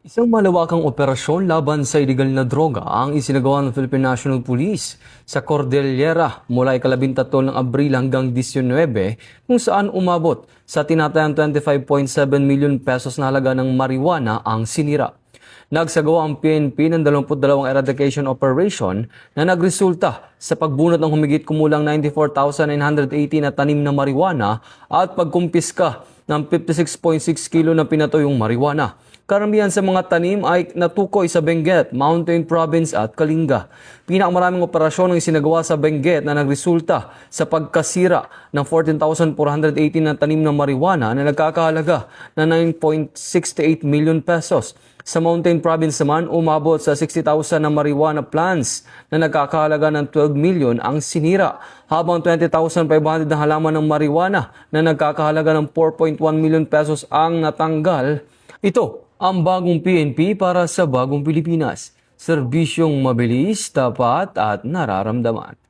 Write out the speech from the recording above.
Isang malawakang operasyon laban sa iligal na droga ang isinagawa ng Philippine National Police sa Cordillera mula ika-13 ng Abril hanggang 19 kung saan umabot sa tinatayang 25.7 million pesos na halaga ng marijuana ang sinira. Nagsagawa ang PNP ng 22 eradication operation na nagresulta sa pagbunot ng humigit kumulang 94,980 na tanim na marijuana at pagkumpiska ng 56.6 kilo na pinatoyong marijuana. Karamihan sa mga tanim ay natukoy sa Benguet, Mountain Province at Kalinga. Pinakamaraming operasyon ang isinagawa sa Benguet na nagresulta sa pagkasira ng 14,418 na tanim na marijuana na nagkakahalaga na 9.68 million pesos. Sa Mountain Province naman, umabot sa 60,000 na marijuana plants na nagkakahalaga ng 12 million ang sinira, habang 20,500 na halaman ng marijuana na nagkakahalaga ng 4.1 million pesos ang natanggal. Ito ang bagong PNP para sa bagong Pilipinas. Serbisyong mabilis, tapat at nararamdaman.